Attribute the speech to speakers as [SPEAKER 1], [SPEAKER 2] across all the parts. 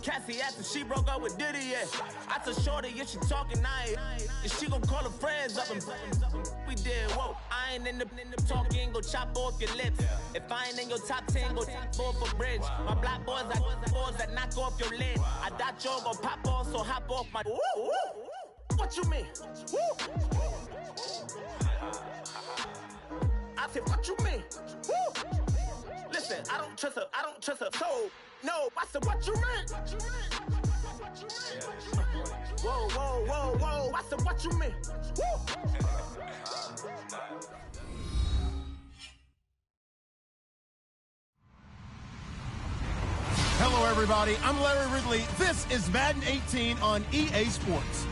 [SPEAKER 1] Cassie asked if she broke up with Diddy yet. I told Shorty if she talking, I ain't. And she gon' call her friends up and we did, whoa. I ain't in the talking, go chop off your lips. If I ain't in your top 10, go top off a bridge. My black boys, I boys that knock off your lid. I thought you gon' pop off, so hop off my. What you mean? I said, what you mean? Listen, I don't trust her, so, no, I said, what you mean? Whoa, I said, what you mean?
[SPEAKER 2] Hello, everybody. I'm Larry Ridley. This is Madden 18 on EA Sports.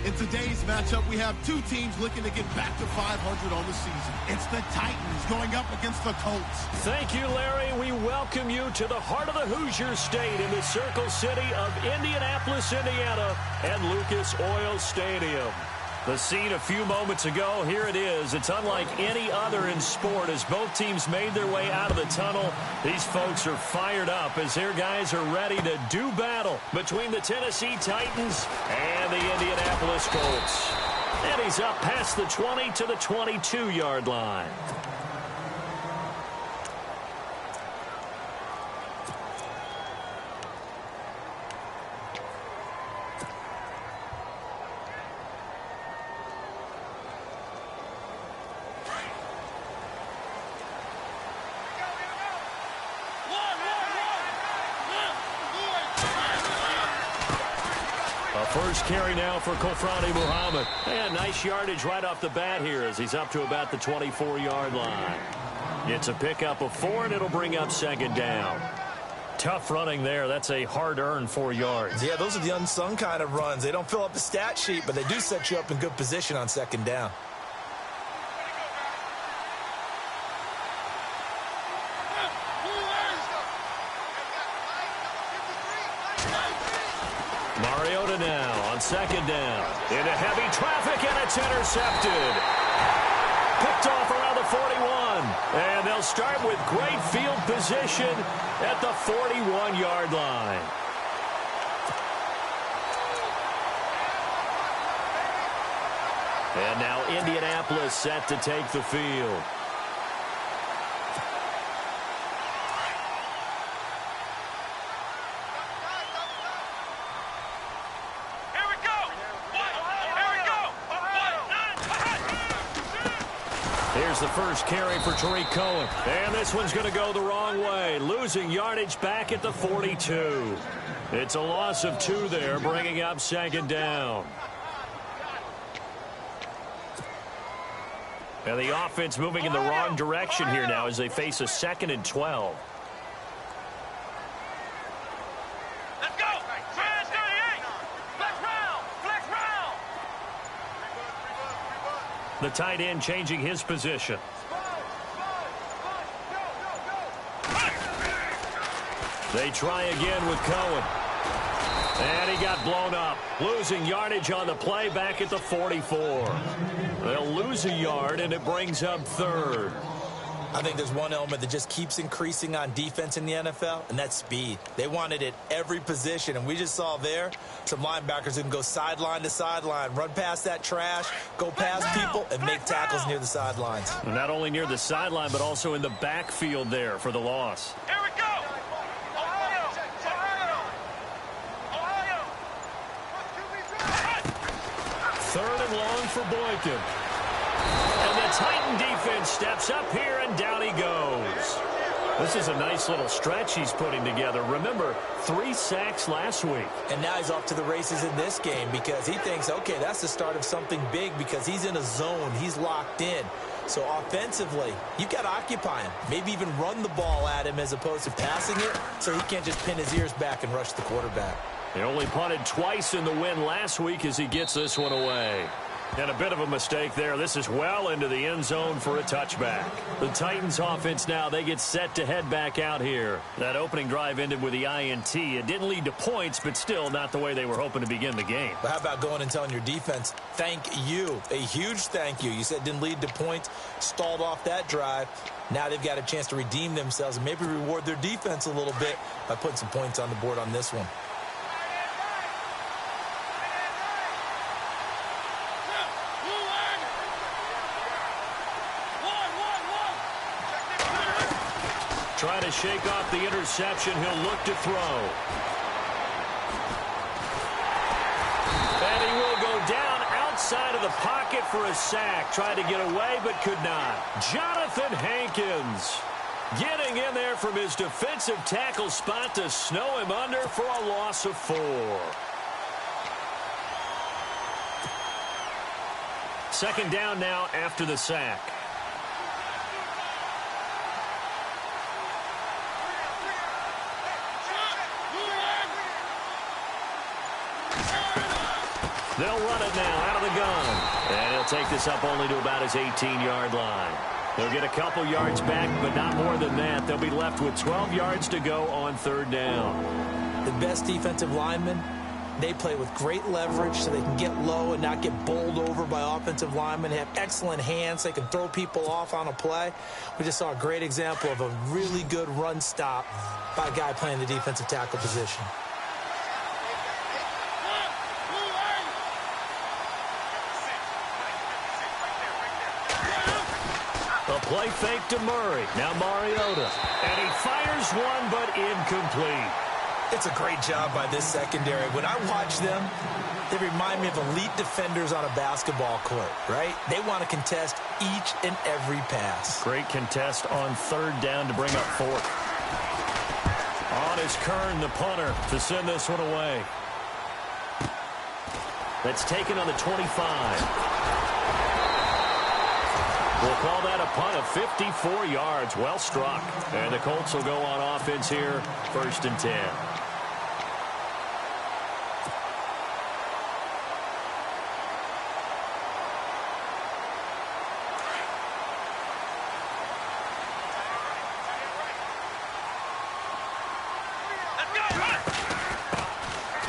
[SPEAKER 2] In today's matchup, we have two teams looking to get back to 500 on the season. It's the Titans going up against the Colts.
[SPEAKER 3] Thank you, Larry. We welcome you to the heart of the Hoosier State in the Circle City of Indianapolis, Indiana, and Lucas Oil Stadium. The scene a few moments ago, here it is. It's unlike any other in sport as both teams made their way out of the tunnel. These folks are fired up as their guys are ready to do battle between the Tennessee Titans and the Indianapolis Colts. And he's up past the 20 to the 22-yard line. First carry now for Kofrani Muhammad. And nice yardage right off the bat here as he's up to about the 24-yard line. It's a pickup of 4, and it'll bring up second down. Tough running there. That's a hard-earned 4 yards.
[SPEAKER 4] Yeah, those are the unsung kind of runs. They don't fill up the stat sheet, but they do set you up in good position on second down.
[SPEAKER 3] Mariota now on second down. Into heavy traffic, and it's intercepted. Picked off around the 41. And they'll start with great field position at the 41-yard line. And now Indianapolis set to take the field. Here's the first carry for Tariq Cohen. And this one's going to go the wrong way. Losing yardage back at the 42. It's a loss of 2 there, bringing up second down. And the offense moving in the wrong direction here now as they face a 2nd and 12.
[SPEAKER 5] Let's go! Trans 38! Flex round! Flex round!
[SPEAKER 3] The tight end changing his position. They try again with Cohen. And he got blown up. Losing yardage on the play back at the 44. They'll lose a yard, and it brings up 3rd.
[SPEAKER 4] I think there's one element that just keeps increasing on defense in the NFL, and that's speed. They want it at every position, and we just saw there some linebackers who can go sideline to sideline, run past that trash, go past people, and make tackles near the sidelines.
[SPEAKER 3] Not only near the sideline, but also in the backfield there for the loss.
[SPEAKER 5] Here we go! Ohio! Ohio! Ohio!
[SPEAKER 3] 3rd and long for Boykin. And the Titan defense steps up here, and down he goes. This is a nice little stretch he's putting together. Remember, 3 sacks last week.
[SPEAKER 4] And now he's off to the races in this game because he thinks, okay, that's the start of something big because he's in a zone. He's locked in. So offensively, you've got to occupy him. Maybe even run the ball at him as opposed to passing it so he can't just pin his ears back and rush the quarterback.
[SPEAKER 3] They only punted twice in the win last week as he gets this one away. And a bit of a mistake there. This is well into the end zone for a touchback. The Titans offense now, they get set to head back out here. That opening drive ended with the INT. It didn't lead to points, but still not the way they were hoping to begin the game.
[SPEAKER 4] But how about going and telling your defense, thank you, a huge thank you. You said it didn't lead to points, stalled off that drive. Now they've got a chance to redeem themselves and maybe reward their defense a little bit by putting some points on the board on this one.
[SPEAKER 3] Trying to shake off the interception. He'll look to throw. And he will go down outside of the pocket for a sack. Tried to get away, but could not. Jonathan Hankins getting in there from his defensive tackle spot to snow him under for a loss of 4. Second down now after the sack. They'll run it now out of the gun. And he'll take this up only to about his 18-yard line. They'll get a couple yards back, but not more than that. They'll be left with 12 yards to go on third down.
[SPEAKER 4] The best defensive linemen, they play with great leverage so they can get low and not get bowled over by offensive linemen. They have excellent hands. They can throw people off on a play. We just saw a great example of a really good run stop by a guy playing the defensive tackle position.
[SPEAKER 3] Play fake to Murray. Now Mariota. And he fires one, but incomplete.
[SPEAKER 4] It's a great job by this secondary. When I watch them, they remind me of elite defenders on a basketball court, right? They want to contest each and every pass.
[SPEAKER 3] Great contest on third down to bring up fourth. On is Kern, the punter, to send this one away. That's taken on the 25. We'll call that a punt of 54 yards. Well struck. And the Colts will go on offense here, 1st and 10.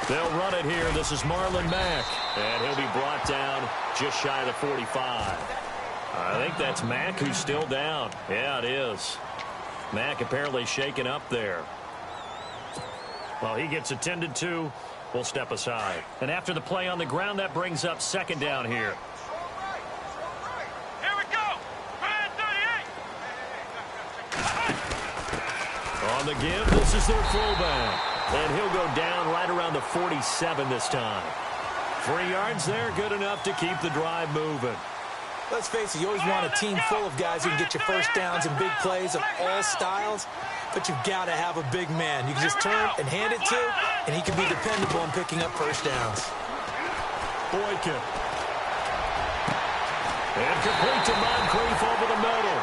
[SPEAKER 3] They'll run it here. This is Marlon Mack. And he'll be brought down just shy of the 45. I think that's Mack who's still down. Yeah, it is. Mack apparently shaken up there. Well, he gets attended to. We'll step aside. And after the play on the ground, that brings up second down here.
[SPEAKER 5] Here we go. 38.
[SPEAKER 3] On the give, this is their fullback. And he'll go down right around the 47 this time. 3 yards there, good enough to keep the drive moving.
[SPEAKER 4] Let's face it, you always want a team full of guys who can get you first downs and big plays of all styles, but you've got to have a big man. You can just turn and hand it to, and he can be dependable in picking up first downs.
[SPEAKER 3] Boykin. And complete to Moncrief over the middle.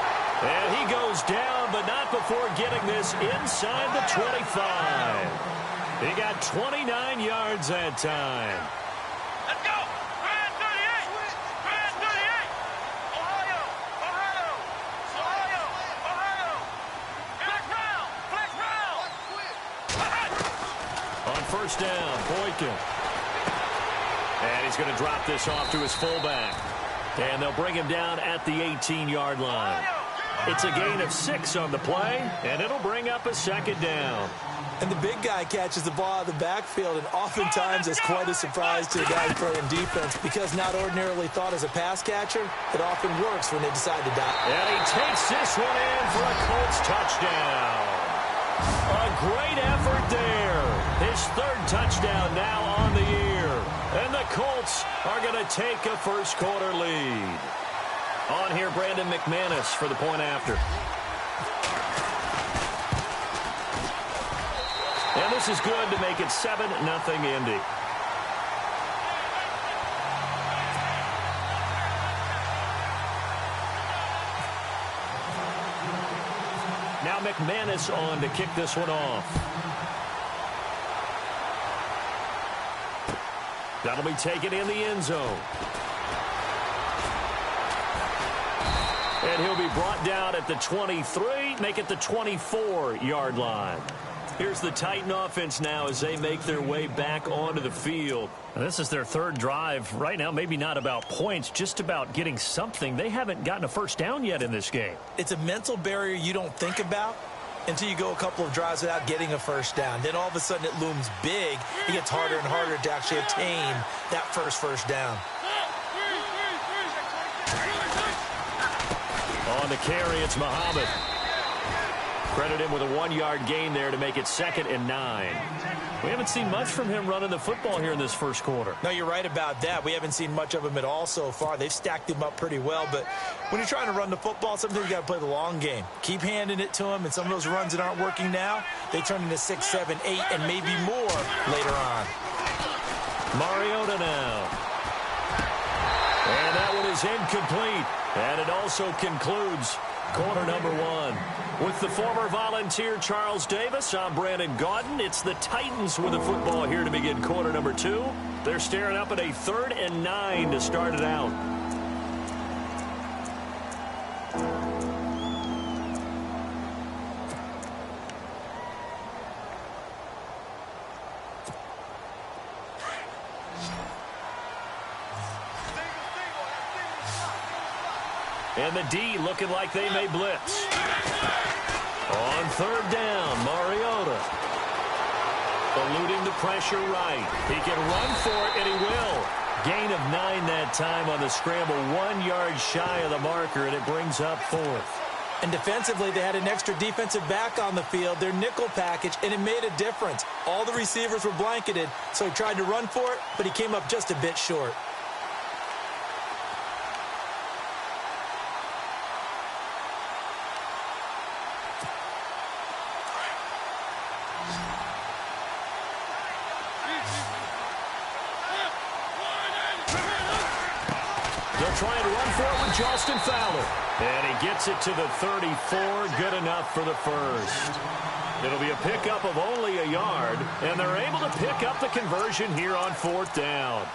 [SPEAKER 3] And he goes down, but not before getting this inside the 25. He got 29 yards that time.
[SPEAKER 5] Let's go. 38. 38. Ohio. Flex round.
[SPEAKER 3] On first down, Boykin. And he's going to drop this off to his fullback. And they'll bring him down at the 18-yard line. It's a gain of 6 on the play, and it'll bring up a second down.
[SPEAKER 4] And the big guy catches the ball out of the backfield, and oftentimes it's quite a surprise to the guy playing defense because not ordinarily thought as a pass catcher, it often works when they decide to dive.
[SPEAKER 3] And he takes this one in for a Colts touchdown. A great effort there. His 3rd touchdown now on the year. And the Colts are going to take a first-quarter lead. On here, Brandon McManus for the point after. And this is good to make it 7-0 Indy. Now McManus on to kick this one off. That'll be taken in the end zone. And he'll be brought down at the 23, make it the 24-yard line. Here's the Titan offense now as they make their way back onto the field.
[SPEAKER 6] And this is their third drive. Right now, maybe not about points, just about getting something. They haven't gotten a first down yet in this game.
[SPEAKER 4] It's a mental barrier you don't think about until you go a couple of drives without getting a first down. Then all of a sudden it looms big. It gets harder and harder to actually attain that first down.
[SPEAKER 3] On the carry, it's Muhammad. Credit him with a 1-yard gain there to make it 2nd and 9.
[SPEAKER 6] We haven't seen much from him running the football here in this first quarter.
[SPEAKER 4] No, you're right about that. We haven't seen much of him at all so far. They've stacked him up pretty well, but when you're trying to run the football, sometimes you got to play the long game. Keep handing it to him, and some of those runs that aren't working now, they turn into 6, 7, 8, and maybe more later on.
[SPEAKER 3] Mariota now. And that one is incomplete. And it also concludes quarter number 1. With the former Volunteer Charles Davis, I'm Brandon Gaudin. It's the Titans with the football here to begin quarter number 2. They're staring up at a 3rd and 9 to start it out. And the D looking like they may blitz. On 3rd down, Mariota. Eluding the pressure right. He can run for it, and he will. Gain of 9 that time on the scramble. 1 yard shy of the marker, and it brings up 4th.
[SPEAKER 4] And defensively, they had an extra defensive back on the field, their nickel package, and it made a difference. All the receivers were blanketed, so he tried to run for it, but he came up just a bit short.
[SPEAKER 3] Trying to run for it with Justin Fowler. And he gets it to the 34. Good enough for the first. It'll be a pickup of only a yard, and they're able to pick up the conversion here on 4th down.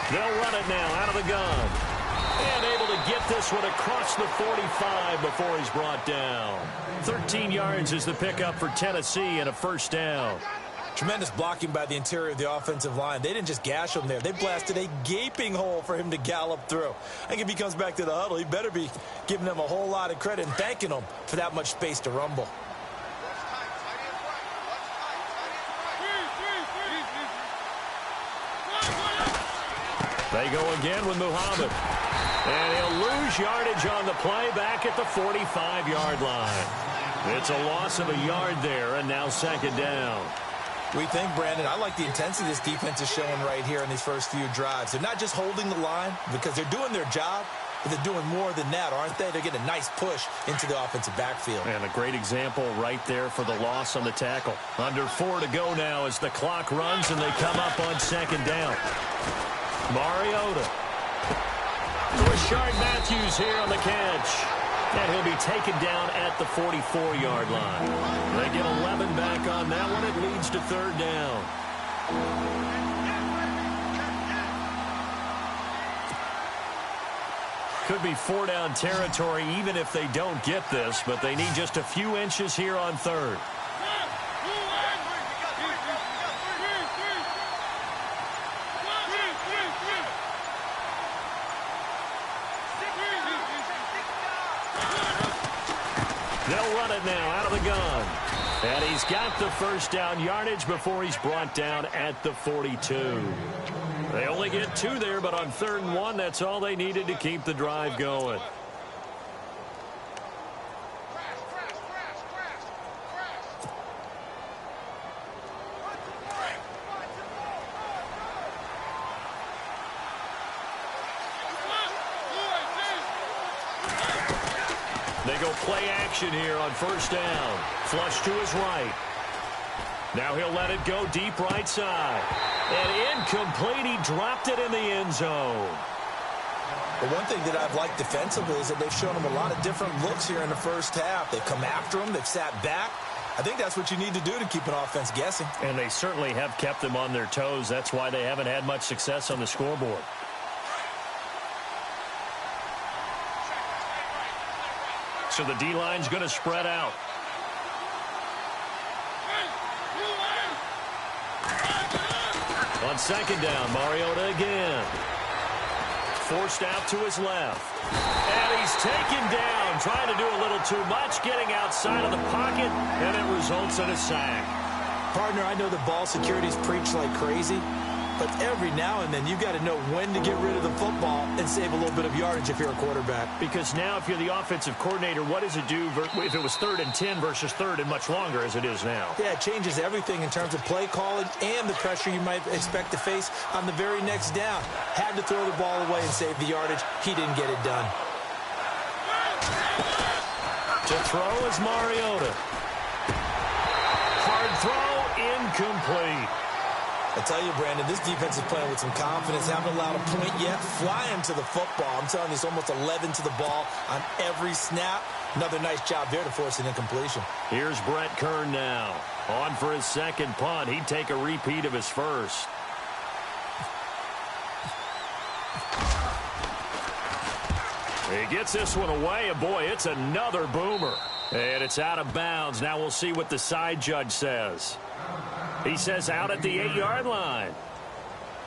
[SPEAKER 3] They'll run it now out of the gun. And able to get this one across the 45 before he's brought down. 13 yards is the pickup for Tennessee and a first down.
[SPEAKER 4] Tremendous blocking by the interior of the offensive line. They didn't just gash him there. They blasted a gaping hole for him to gallop through. I think if he comes back to the huddle, he better be giving them a whole lot of credit and thanking them for that much space to rumble.
[SPEAKER 3] They go again with Muhammad. And he'll lose yardage on the play back at the 45-yard line. It's a loss of a yard there, and now 2nd down.
[SPEAKER 4] We think, Brandon, I like the intensity this defense is showing right here in these first few drives. They're not just holding the line because they're doing their job, but they're doing more than that, aren't they? They're getting a nice push into the offensive backfield.
[SPEAKER 3] And a great example right there for the loss on the tackle. Under 4 to go now as the clock runs and they come up on 2nd down. Mariota. Rashard Matthews here on the catch. And he'll be taken down at the 44-yard line. They get 11 back on that one. It leads to 3rd down. Could be 4-down territory even if they don't get this, but they need just a few inches here on 3rd. They'll run it now out of the gun. And he's got the first down yardage before he's brought down at the 42. They only get 2 there, but on 3rd and 1, that's all they needed to keep the drive going. They go play action here on first down. Flush to his right. Now he'll let it go deep right side. And incomplete. He dropped it in the end zone.
[SPEAKER 4] The one thing that I've liked defensively is that they've shown him a lot of different looks here in the first half. They've come after him. They've sat back. I think that's what you need to do to keep an offense guessing.
[SPEAKER 3] And they certainly have kept them on their toes. That's why they haven't had much success on the scoreboard. So the D-line's going to spread out. On second down, Mariota again. Forced out to his left. And he's taken down, trying to do a little too much, getting outside of the pocket, and it results in a sack.
[SPEAKER 4] Partner, I know the ball security's preached like crazy, but every now and then you've got to know when to get rid of the football and save a little bit of yardage if you're a quarterback.
[SPEAKER 3] Because now if you're the offensive coordinator, what does it do if it was 3rd and 10 versus 3rd and much longer as it is now?
[SPEAKER 4] Yeah, it changes everything in terms of play calling and the pressure you might expect to face on the very next down. Had to throw the ball away and save the yardage. He didn't get it done.
[SPEAKER 3] To throw is Mariota. Hard throw, incomplete.
[SPEAKER 4] I tell you, Brandon, this defense is playing with some confidence. Haven't allowed a point yet. Flying to the football. I'm telling you, it's almost 11 to the ball on every snap. Another nice job there to force an incompletion.
[SPEAKER 3] Here's Brett Kern now. On for his second punt. He'd take a repeat of his first. He gets this one away, and boy, it's another boomer. And it's out of bounds. Now we'll see what the side judge says. He says out at the 8-yard line.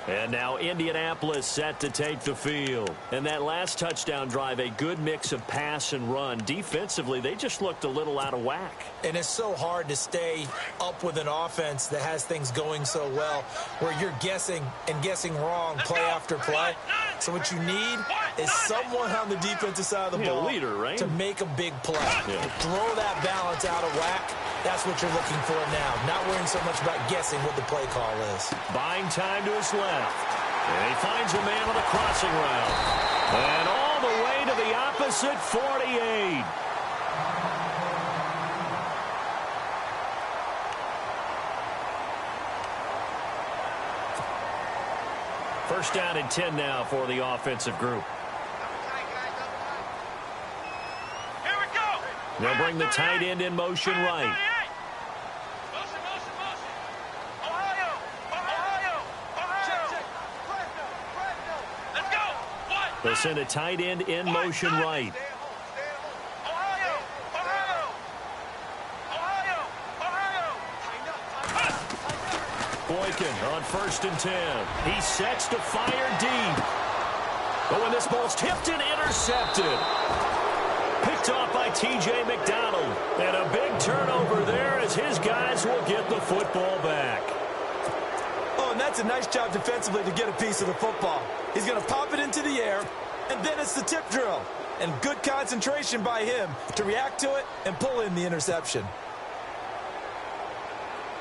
[SPEAKER 3] And now Indianapolis set to take the field. And that last touchdown drive, a good mix of pass and run. Defensively, they just looked a little out of whack.
[SPEAKER 4] And it's so hard to stay up with an offense that has things going so well, where you're guessing and guessing wrong play after play. So what you need is someone on the defensive side of the ball
[SPEAKER 3] leader, right?
[SPEAKER 4] to make a big play.
[SPEAKER 3] Yeah.
[SPEAKER 4] Throw that balance out of whack. That's what you're looking for now. Not worrying so much about guessing what the play call is.
[SPEAKER 3] Buying time to his left. And he finds a man on the crossing route. And all the way to the opposite 48. First down and 10 now for the offensive group.
[SPEAKER 5] Here we go.
[SPEAKER 3] They'll bring the tight end in motion right. They'll send a tight end in motion right. Boykin on 1st and 10. He sets to fire deep. But when this ball's tipped and intercepted. Picked off by T.J. McDonald. And a big turnover there as his guys will get the football back.
[SPEAKER 4] Oh, and that's a nice job defensively to get a piece of the football. He's going to pop it into the air, and then it's the tip drill. And good concentration by him to react to it and pull in the interception.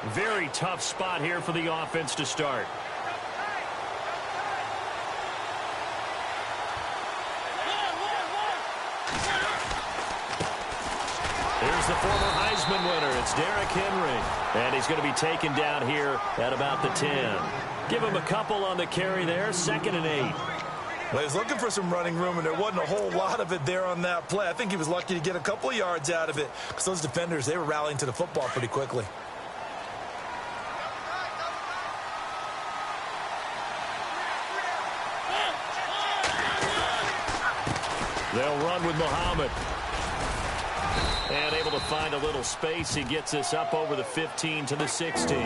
[SPEAKER 3] Very tough spot here for the offense to start. Here's the former Heisman winner. It's Derrick Henry. And he's going to be taken down here at about the 10. Give him a couple on the carry there. 2nd and 8.
[SPEAKER 4] Well, he was looking for some running room, and there wasn't a whole lot of it there on that play. I think he was lucky to get a couple of yards out of it because those defenders, they were rallying to the football pretty quickly.
[SPEAKER 3] They'll run with Muhammad. And able to find a little space. He gets this up over the 15 to the 16.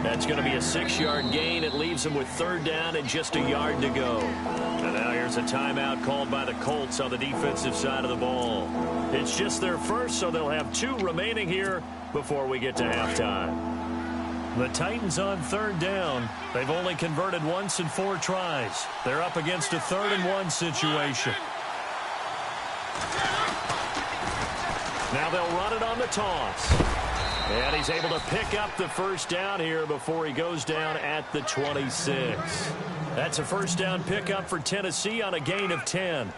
[SPEAKER 3] That's going to be a 6-yard gain. It leaves him with 3rd down and just a yard to go. And now here's a timeout called by the Colts on the defensive side of the ball. It's just their first, so they'll have 2 remaining here before we get to halftime. The Titans on 3rd down. They've only converted once in 4 tries. They're up against a 3rd and 1 situation. Now they'll run it on the toss. And he's able to pick up the first down here before he goes down at the 26. That's a first down pickup for Tennessee on a gain of 10.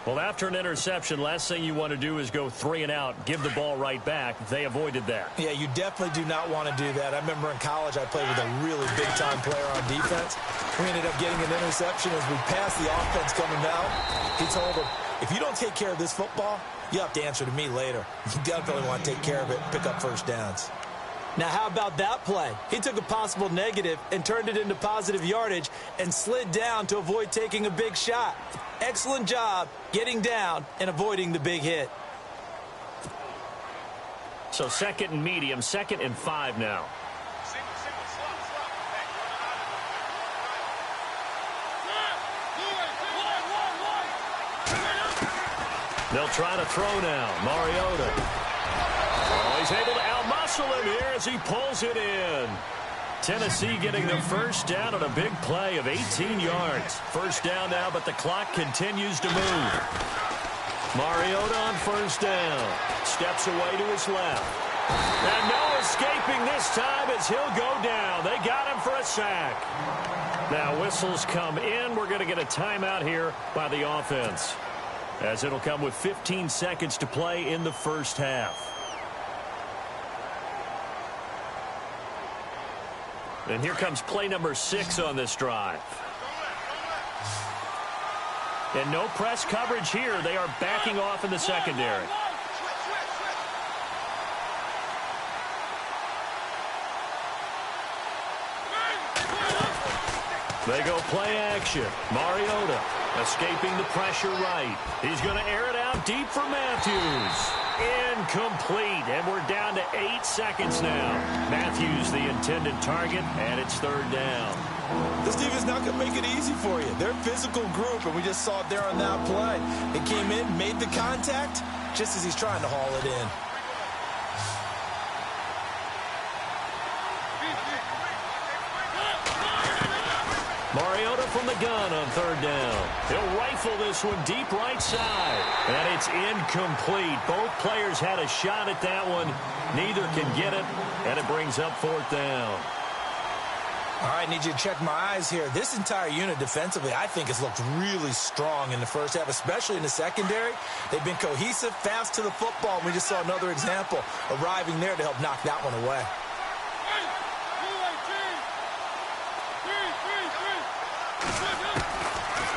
[SPEAKER 6] Well, after an interception, last thing you want to do is go 3 and out, give the ball right back. They avoided that.
[SPEAKER 4] Yeah, you definitely do not want to do that. I remember in college I played with a really big-time player on defense. We ended up getting an interception as we passed the offense coming out. He told him, if you don't take care of this football, you have to answer to me later. You definitely want to take care of it and pick up first downs. Now, how about that play? He took a possible negative and turned it into positive yardage and slid down to avoid taking a big shot. Excellent job getting down and avoiding the big hit.
[SPEAKER 6] So 2nd and medium, 2nd and 5 now. They'll try to throw now. Mariota. Oh, he's able to outmuscle him here as he pulls it in. Tennessee getting the first down on a big play of 18 yards. First down now, but the clock continues to move. Mariota on first down. Steps away to his left. And no escaping this time as he'll go down. They got him for a sack. Now whistles come in. We're going to get a timeout here by the offense, as it'll come with 15 seconds to play in the first half. And here comes play number 6 on this drive. And no press coverage here. They are backing off in the secondary. They go play action. Mariota escaping the pressure right. He's going to air it out deep for Matthews. Incomplete, and we're down to 8 seconds now. Matthews the intended target, and it's 3rd down.
[SPEAKER 4] This defense not going to make it easy for you. They're a physical group, and we just saw it there on that play. It came in, made the contact, just as he's trying to haul it in.
[SPEAKER 6] Mariota from the gun on 3rd down. He'll rifle this one deep right side. And it's incomplete. Both players had a shot at that one. Neither can get it. And it brings up 4th down.
[SPEAKER 4] All right, need you to check my eyes here. This entire unit defensively, I think, has looked really strong in the first half, especially in the secondary. They've been cohesive, fast to the football. We just saw another example arriving there to help knock that one away.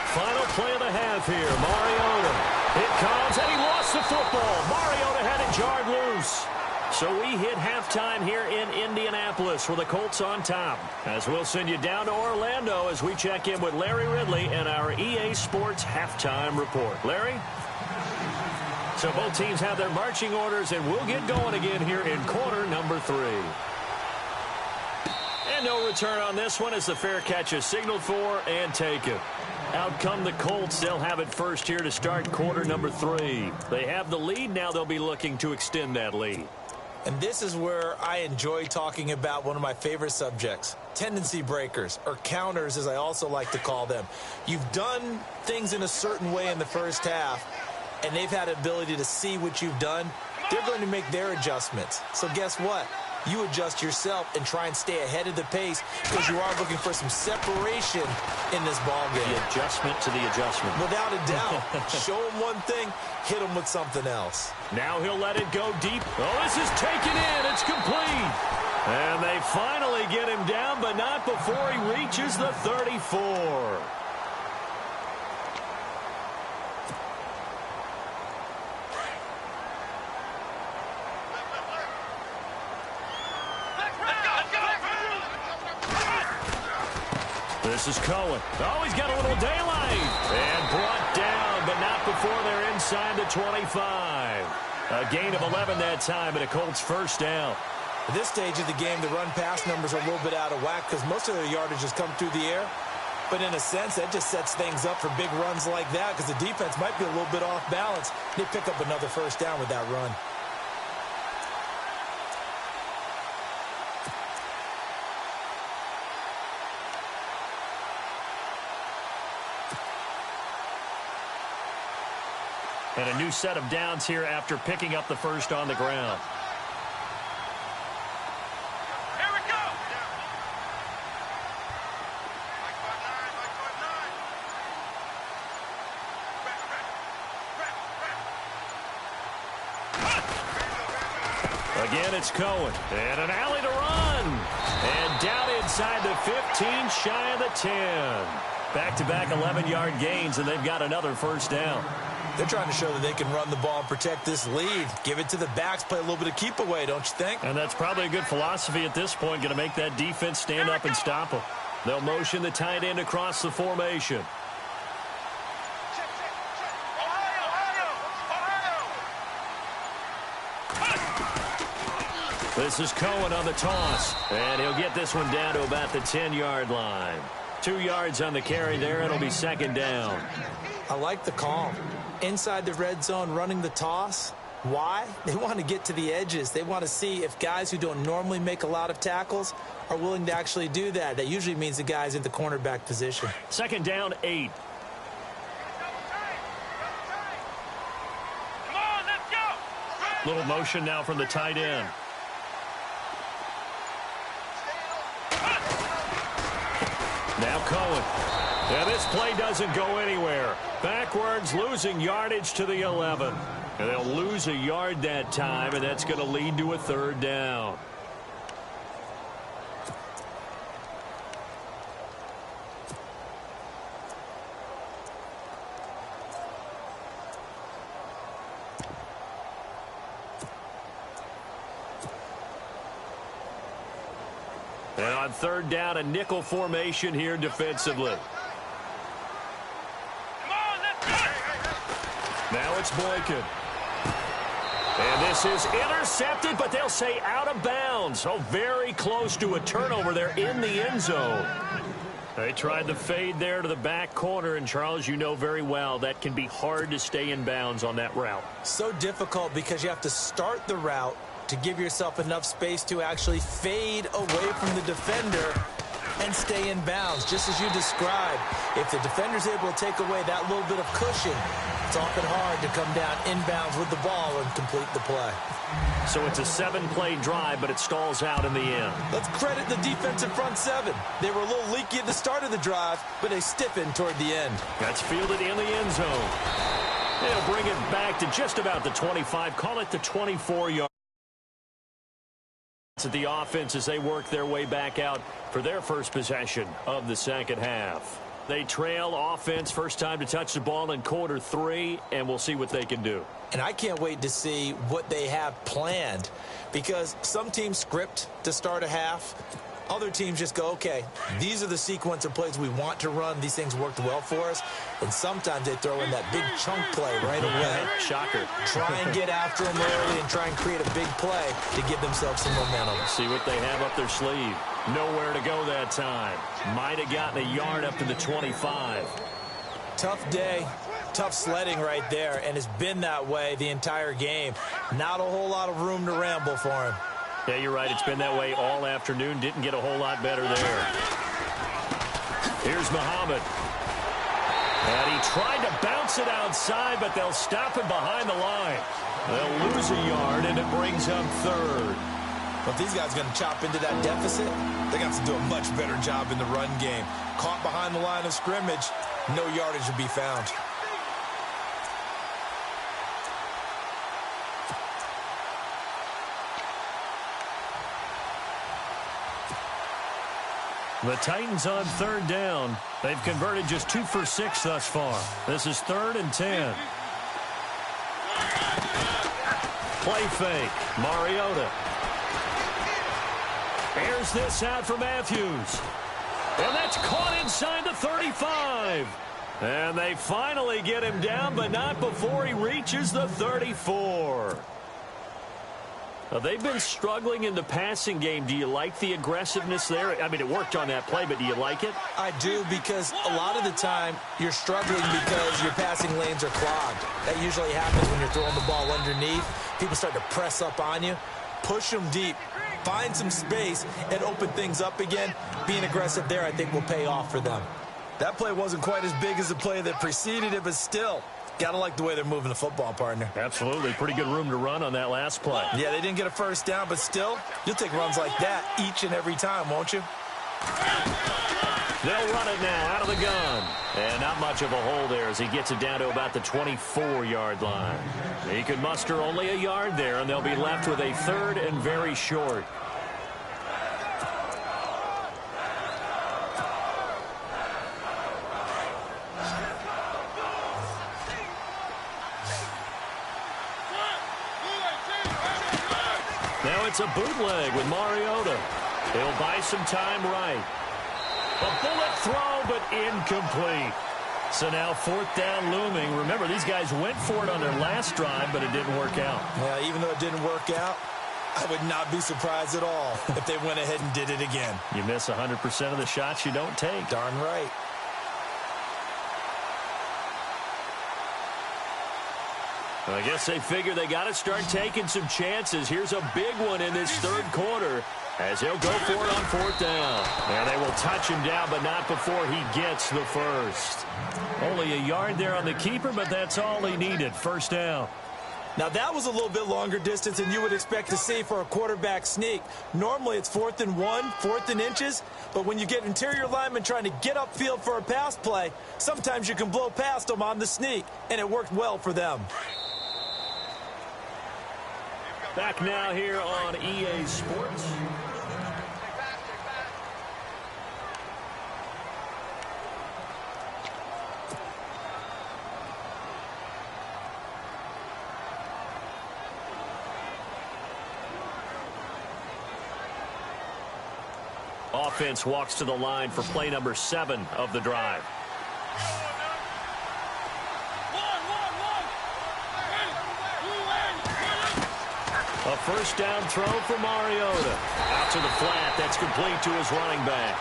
[SPEAKER 6] Final play of the half here. Mariota. It comes, and he lost the football. Mariota had it jarred loose. So we hit halftime here in Indianapolis with the Colts on top. As we'll send you down to Orlando as we check in with Larry Ridley and our EA Sports halftime report. Larry? So both teams have their marching orders, and we'll get going again here in quarter number 3. And no return on this one as the fair catch is signaled for and taken. Out come the Colts. They'll have it first here to start quarter number 3. They have the lead. Now they'll be looking to extend that lead.
[SPEAKER 4] And this is where I enjoy talking about one of my favorite subjects, tendency breakers, or counters as I also like to call them. You've done things in a certain way in the first half, and they've had the ability to see what you've done. They're going to make their adjustments. So guess what? You adjust yourself and try and stay ahead of the pace because you are looking for some separation in this ball game.
[SPEAKER 6] The adjustment to the adjustment.
[SPEAKER 4] Without a doubt. Show him one thing, hit him with something else.
[SPEAKER 6] Now he'll let it go deep. Oh, this is taken in. It's complete. And they finally get him down, but not before he reaches the 34. This is Cohen. Oh, he's got a little daylight. And brought down, but not before they're inside the 25. A gain of 11 that time, and a Colts first down.
[SPEAKER 4] At this stage of the game, the run-pass numbers are a little bit out of whack because most of their yardage has come through the air. But in a sense, that just sets things up for big runs like that because the defense might be a little bit off balance. They pick up another first down with that run.
[SPEAKER 6] And a new set of downs here after picking up the first on the ground.
[SPEAKER 5] Here we go.
[SPEAKER 3] Again, it's Cohen. And an alley to run. And down inside the 15, shy of the 10. Back-to-back 11-yard gains, and they've got another first down.
[SPEAKER 4] They're trying to show that they can run the ball and protect this lead. Give it to the backs, play a little bit of keep away, don't you think?
[SPEAKER 3] And that's probably a good philosophy at this point, going to make that defense stand up and stop them. They'll motion the tight end across the formation. This is Cohen on the toss, and he'll get this one down to about the 10-yard line. 2 yards on the carry there. It'll be second down.
[SPEAKER 4] I like the call. Inside the red zone, running the toss. Why? They want to get to the edges. They want to see if guys who don't normally make a lot of tackles are willing to actually do that. That usually means the guy's in the cornerback position.
[SPEAKER 3] Second down, 8.
[SPEAKER 5] Come on, let's go.
[SPEAKER 3] Little motion now from the tight end. Now Cohen. And this play doesn't go anywhere. Backwards, losing yardage to the 11. And they'll lose a yard that time, and that's going to lead to a third down. And on third down, a nickel formation here defensively.
[SPEAKER 5] Come on, let's go.
[SPEAKER 3] Now it's Boykin. And this is intercepted, but they'll say out of bounds. So very close to a turnover there in the end zone. They tried the fade there to the back corner, and Charles, you know very well that can be hard to stay in bounds on that route.
[SPEAKER 4] So difficult because you have to start the route to give yourself enough space to actually fade away from the defender and stay in bounds, just as you described. If the defender's able to take away that little bit of cushion, it's often hard to come down inbounds with the ball and complete the play.
[SPEAKER 3] So it's a 7-play drive, but it stalls out in the end.
[SPEAKER 4] Let's credit the defensive front seven. They were a little leaky at the start of the drive, but they stiffened toward the end.
[SPEAKER 3] That's fielded in the end zone. They'll bring it back to just about the 25, call it the 24-yard. At the offense as they work their way back out for their first possession of the second half. They trail offense, first time to touch the ball in quarter 3, and we'll see what they can do.
[SPEAKER 4] And I can't wait to see what they have planned, because some teams script to start a half. Other teams just go, okay, these are the sequence of plays we want to run. These things worked well for us. And sometimes they throw in that big chunk play right away.
[SPEAKER 3] Shocker.
[SPEAKER 4] Try and get after them early and try and create a big play to give themselves some momentum.
[SPEAKER 3] See what they have up their sleeve. Nowhere to go that time. Might have gotten a yard up to the 25.
[SPEAKER 4] Tough day. Tough sledding right there, and it's been that way the entire game. Not a whole lot of room to ramble for him.
[SPEAKER 3] Yeah, you're right. It's been that way all afternoon. Didn't get a whole lot better there. Here's Muhammad. And he tried to bounce it outside, but they'll stop him behind the line. They'll lose a yard, and it brings up third.
[SPEAKER 4] But these guys are going to chop into that deficit. They're going to have to do a much better job in the run game. Caught behind the line of scrimmage, no yardage will be found.
[SPEAKER 3] The Titans on third down. They've converted just 2 for 6 thus far. This is 3rd and 10. Play fake. Mariota. Airs this out for Matthews. And that's caught inside the 35. And they finally get him down, but not before he reaches the 34. They've been struggling in the passing game. Do you like the aggressiveness there? I mean, it worked on that play, but do you like it?
[SPEAKER 4] I do, because a lot of the time you're struggling because your passing lanes are clogged. That usually happens when you're throwing the ball underneath. People start to press up on you. Push them deep. Find some space and open things up again. Being aggressive there, I think, will pay off for them. That play wasn't quite as big as the play that preceded it, but still, got to like the way they're moving the football, partner.
[SPEAKER 3] Absolutely. Pretty good room to run on that last play.
[SPEAKER 4] Yeah, they didn't get a first down, but still, you'll take runs like that each and every time, won't you?
[SPEAKER 3] They'll run it now out of the gun. And not much of a hole there as he gets it down to about the 24-yard line. He can muster only a yard there, and they'll be left with a third and very short. Now it's a bootleg with Mariota. He'll buy some time right. A bullet throw, but incomplete. So now 4th down looming. Remember, these guys went for it on their last drive, but it didn't work out.
[SPEAKER 4] Yeah, even though it didn't work out, I would not be surprised at all if they went ahead and did it again.
[SPEAKER 3] You miss 100% of the shots you don't take.
[SPEAKER 4] Darn right.
[SPEAKER 3] I guess they figure they got to start taking some chances. Here's a big one in this third quarter as he'll go for it on 4th down. And they will touch him down, but not before he gets the first. Only a yard there on the keeper, but that's all he needed. 1st down.
[SPEAKER 4] Now, that was a little bit longer distance than you would expect to see for a quarterback sneak. Normally, it's 4th and 1, 4th and inches. But when you get interior linemen trying to get upfield for a pass play, sometimes you can blow past them on the sneak, and it worked well for them.
[SPEAKER 3] Back now here on EA Sports. Offense walks to the line for play number 7 of the drive. A 1st down throw for Mariota. Out to the flat. That's complete to his running back.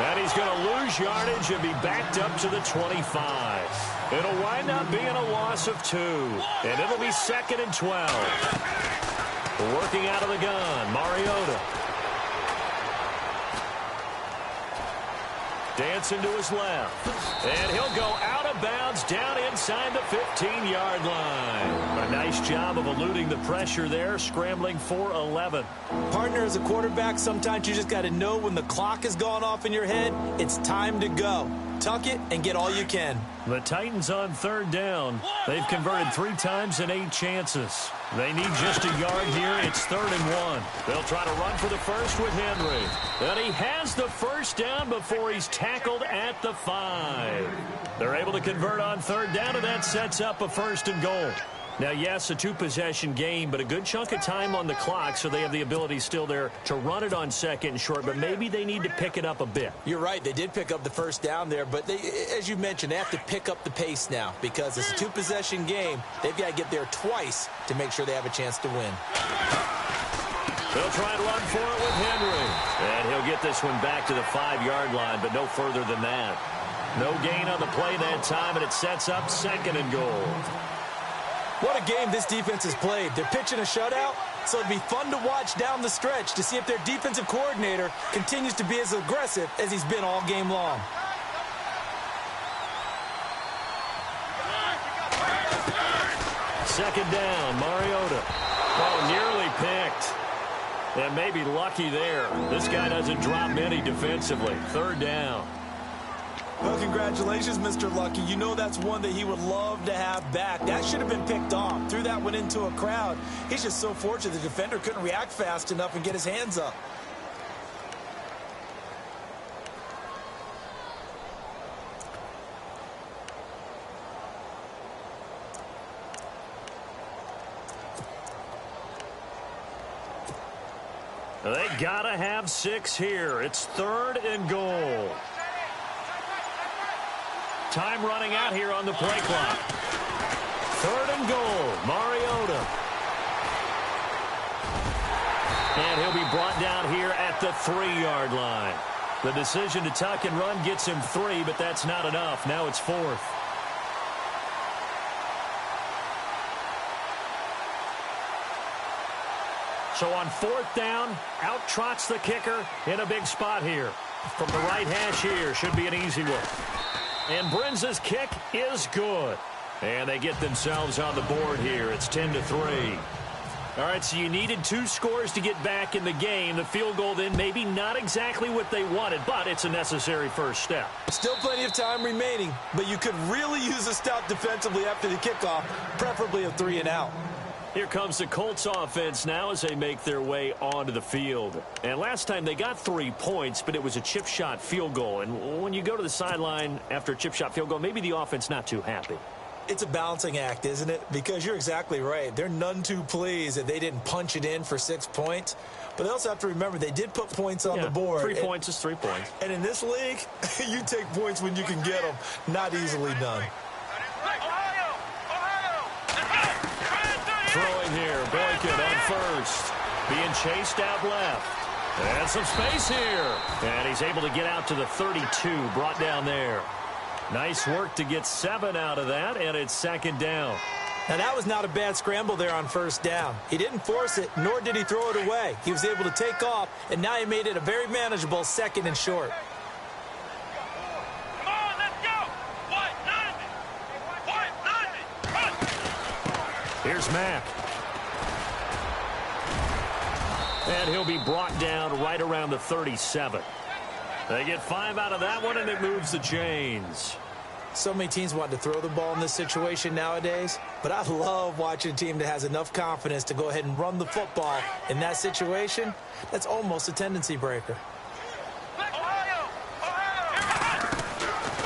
[SPEAKER 3] And he's going to lose yardage and be backed up to the 25. It'll wind up being a loss of 2. And it'll be 2nd and 12. Working out of the gun, Mariota. Dancing to his left. And he'll go out of bounds down inside the 15-yard line. A nice job of eluding the pressure there, scrambling for 11.
[SPEAKER 4] Partner, as a quarterback, sometimes you just got to know when the clock has gone off in your head, it's time to go. Tuck it and get all you can.
[SPEAKER 3] The Titans on 3rd down. They've converted 3 times in 8 chances. They need just a yard here. It's 3rd and 1. They'll try to run for the first with Henry. And he has the 1st down before he's tackled at the 5. They're able to convert on 3rd down, and that sets up a 1st and goal. Now, yes, a 2-possession game, but a good chunk of time on the clock, so they have the ability still there to run it on 2nd and short, but maybe they need to pick it up a bit.
[SPEAKER 4] You're right. They did pick up the 1st down there, but they, as you mentioned, they have to pick up the pace now because it's a 2-possession game. They've got to get there twice to make sure they have a chance to win.
[SPEAKER 3] They'll try and run for it with Henry. And he'll get this one back to the 5-yard line, but no further than that. No gain on the play that time, and it sets up 2nd and goal.
[SPEAKER 4] What a game this defense has played. They're pitching a shutout, so it'd be fun to watch down the stretch to see if their defensive coordinator continues to be as aggressive as he's been all game long.
[SPEAKER 3] Second down, Mariota. Oh, nearly picked. And maybe lucky there. This guy doesn't drop many defensively. 3rd down.
[SPEAKER 4] Well, congratulations, Mr. Lucky. You know that's one that he would love to have back. That should have been picked off. Threw that one into a crowd. He's just so fortunate the defender couldn't react fast enough and get his hands up.
[SPEAKER 3] They gotta have 6 here. It's 3rd and goal. Time running out here on the play clock. 3rd and goal, Mariota. And he'll be brought down here at the 3-yard line. The decision to tuck and run gets him 3, but that's not enough. Now it's 4th. So on 4th down, out trots the kicker in a big spot here. From the right hash here, should be an easy one. And Brenza's kick is good. And they get themselves on the board here. It's 10-3. All right, so you needed 2 scores to get back in the game. The field goal then maybe not exactly what they wanted, but it's a necessary first step.
[SPEAKER 4] Still plenty of time remaining, but you could really use a stop defensively after the kickoff, preferably a 3-and-out.
[SPEAKER 3] Here comes the Colts offense now as they make their way onto the field. And last time they got 3 points, but it was a chip shot field goal. And when you go to the sideline after a chip shot field goal, maybe the offense not too happy.
[SPEAKER 4] It's a balancing act, isn't it? Because you're exactly right. They're none too pleased that they didn't punch it in for 6 points. But they also have to remember they did put points on the board.
[SPEAKER 3] 3 points is 3 points.
[SPEAKER 4] And in this league, you take points when you can get them. Not easily done.
[SPEAKER 3] Throwing here, Boykin on first. Being chased out left. And some space here. And he's able to get out to the 32, brought down there. Nice work to get 7 out of that, and it's 2nd down.
[SPEAKER 4] Now, that was not a bad scramble there on 1st down. He didn't force it, nor did he throw it away. He was able to take off, and now he made it a very manageable 2nd and short.
[SPEAKER 5] Come on, let's go. White 90.
[SPEAKER 3] Here's Mack. And he'll be brought down right around the 37. They get 5 out of that one, and it moves the chains.
[SPEAKER 4] So many teams want to throw the ball in this situation nowadays, but I love watching a team that has enough confidence to go ahead and run the football in that situation. That's almost a tendency breaker.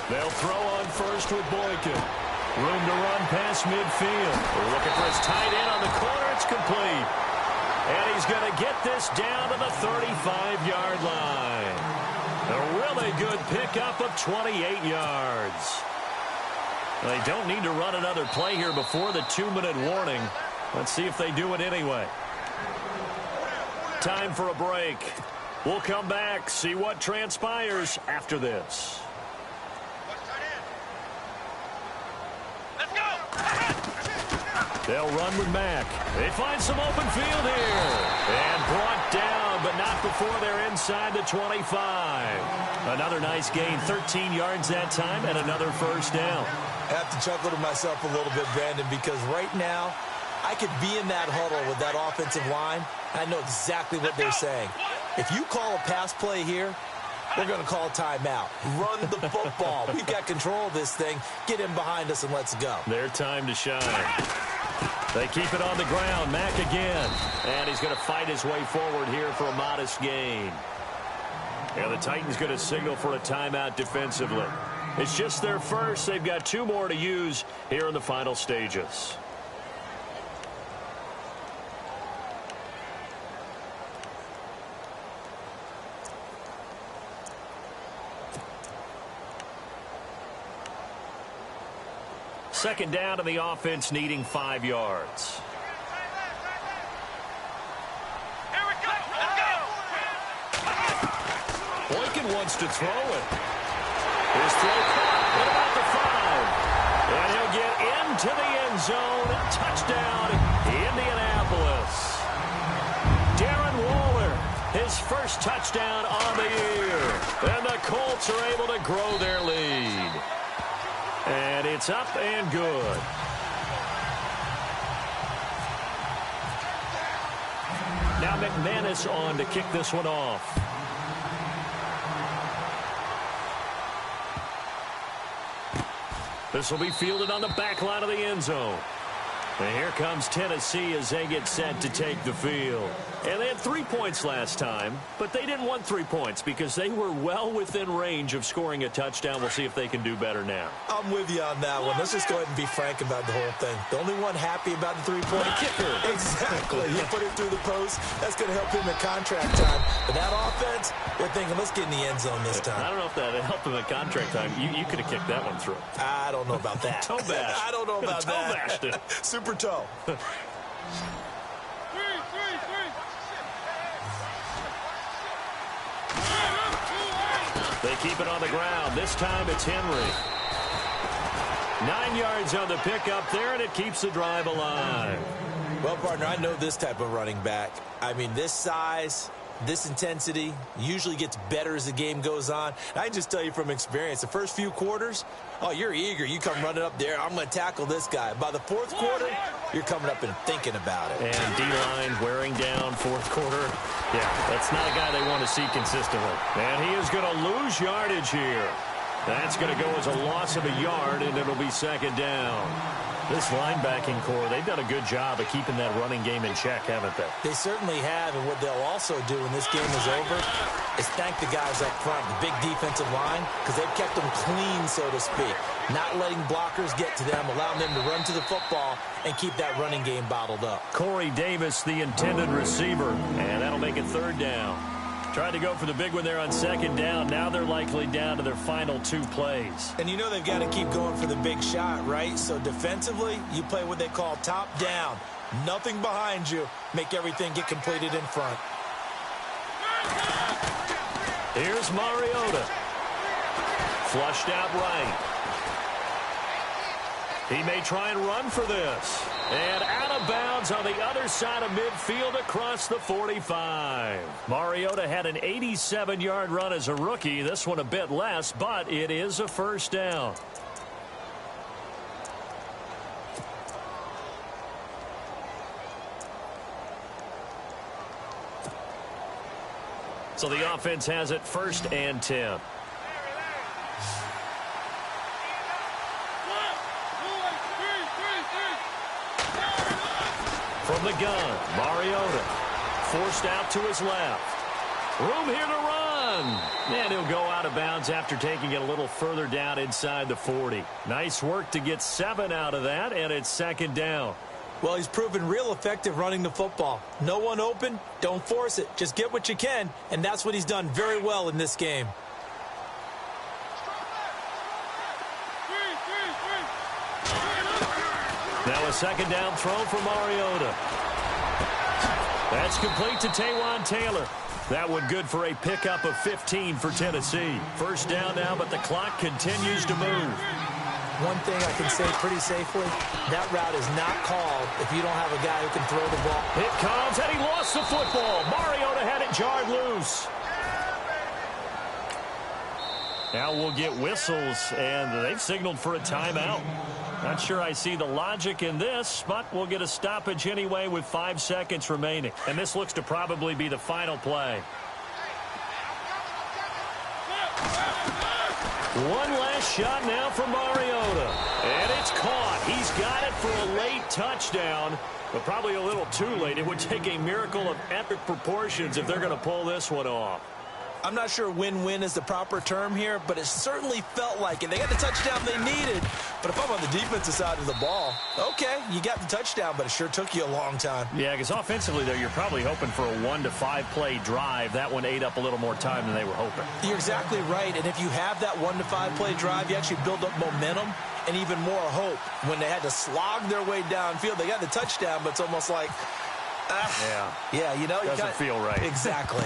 [SPEAKER 3] They'll throw on first with Boykin. Room to run past midfield. We're looking for his tight end on the corner. It's complete. And he's going to get this down to the 35-yard line. A really good pickup of 28 yards. They don't need to run another play here before the 2-minute warning. Let's see if they do it anyway. Time for a break. We'll come back, see what transpires after this.
[SPEAKER 5] Let's go.
[SPEAKER 3] They'll run with Mack. They find some open field here. And brought down, but not before they're inside the 25. Another nice gain, 13 yards that time, and another 1st down.
[SPEAKER 4] I have to chuckle to myself a little bit, Brandon, because right now, I could be in that huddle with that offensive line. I know exactly what they're saying. If you call a pass play here, we're going to call a timeout. Run the football. We've got control of this thing. Get in behind us and let's go.
[SPEAKER 3] Their time to shine. They keep it on the ground. Mack again. And he's going to fight his way forward here for a modest gain. And the Titans going to signal for a timeout defensively. It's just their first. They've got 2 more to use here in the final stages. Second down, and the offense needing 5 yards.
[SPEAKER 5] Here we go. Let's go.
[SPEAKER 3] Boykin wants to throw it. His throw caught at about the 5. And he'll get into the end zone. Touchdown, Indianapolis. Darren Waller, his first touchdown on the year. And the Colts are able to grow their lead. And it's up and good. Now McManus on to kick this one off. This will be fielded on the back line of the end zone. And here comes Tennessee as they get set to take the field. And they had 3 points last time, but they didn't want 3 points because they were well within range of scoring a touchdown. We'll see if they can do better now.
[SPEAKER 4] I'm with you on that one. Let's just go ahead and be frank about the whole thing. The only one happy about the 3-point
[SPEAKER 3] kicker.
[SPEAKER 4] Exactly. He put it through the post. That's going to help him in contract time. But that offense, they're thinking, let's get in the end zone this time.
[SPEAKER 3] I don't know if that helped him in contract time. You could have kicked that one through.
[SPEAKER 4] I don't know about that.
[SPEAKER 3] Toe bash.
[SPEAKER 4] I don't know about
[SPEAKER 3] toe
[SPEAKER 4] that.
[SPEAKER 3] bashed it.
[SPEAKER 4] Super toe.
[SPEAKER 3] They keep it on the ground. This time it's Henry. 9 yards on the pickup there, and it keeps the drive alive.
[SPEAKER 4] Well, partner, I know this type of running back. I mean, this size, This intensity usually gets better as the game goes on. And I can just tell you from experience, the first few quarters, oh, you're eager. You come running up there, I'm going to tackle this guy. By the fourth quarter, you're coming up and thinking about it.
[SPEAKER 3] And D-line wearing down fourth quarter. Yeah, that's not a guy they want to see consistently. And he is going to lose yardage here. That's going to go as a loss of a yard, and it'll be second down. This linebacking core, they've done a good job of keeping that running game in check, haven't they?
[SPEAKER 4] They certainly have, and what they'll also do when this game is over is thank the guys up front, the big defensive line, because they've kept them clean, so to speak. Not letting blockers get to them, allowing them to run to the football and keep that running game bottled up.
[SPEAKER 3] Corey Davis, the intended receiver, and that'll make it third down. Tried to go for the big one there on second down. Now they're likely down to their final 2 plays.
[SPEAKER 4] And you know they've got to keep going for the big shot, right? So defensively, you play what they call top down. Nothing behind you. Make everything get completed in front.
[SPEAKER 3] Here's Mariota. Flushed out right. He may try and run for this. And out of bounds on the other side of midfield across the 45. Mariota had an 87-yard run as a rookie. This one a bit less, but it is a first down. So the offense has it 1st and 10. From the gun, Mariota forced out to his left. Room here to run. And he'll go out of bounds after taking it a little further down inside the 40. Nice work to get 7 out of that, and it's second down.
[SPEAKER 4] Well, he's proven real effective running the football. No one open, don't force it. Just get what you can, and that's what he's done very well in this game.
[SPEAKER 3] Now a second down throw for Mariota. That's complete to Taywan Taylor. That one good for a pickup of 15 for Tennessee. First down now, but the clock continues to move.
[SPEAKER 4] One thing I can say pretty safely, that route is not called if you don't have a guy who can throw the ball.
[SPEAKER 3] It comes, and he lost the football. Mariota had it jarred loose. Now we'll get whistles, and they've signaled for a timeout. Not sure I see the logic in this, but we'll get a stoppage anyway with 5 seconds remaining. And this looks to probably be the final play. One last shot now for Mariota. And it's caught. He's got it for a late touchdown, but probably a little too late. It would take a miracle of epic proportions if they're going to pull this one off.
[SPEAKER 4] I'm not sure win-win is the proper term here, but it certainly felt like it. They got the touchdown they needed, but if I'm on the defensive side of the ball, okay, you got the touchdown, but it sure took you a long time.
[SPEAKER 3] Yeah, because offensively, though, you're probably hoping for a 1 to 5 play drive. That one ate up a little more time than they were hoping.
[SPEAKER 4] You're exactly right, and if you have that 1 to 5 play drive, you actually build up momentum and even more hope. When they had to slog their way downfield, they got the touchdown, but it's almost like, yeah, you know,
[SPEAKER 3] doesn't feel right.
[SPEAKER 4] Exactly.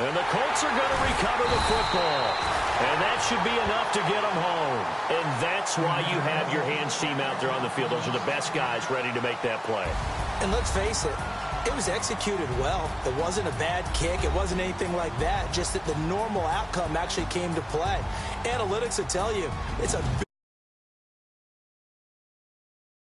[SPEAKER 3] And the Colts are going to recover the football. And that should be enough to get them home. And that's why you have your hands team out there on the field. Those are the best guys ready to make that play.
[SPEAKER 4] And let's face it, it was executed well. It wasn't a bad kick. It wasn't anything like that. Just that the normal outcome actually came to play. Analytics will tell you it's a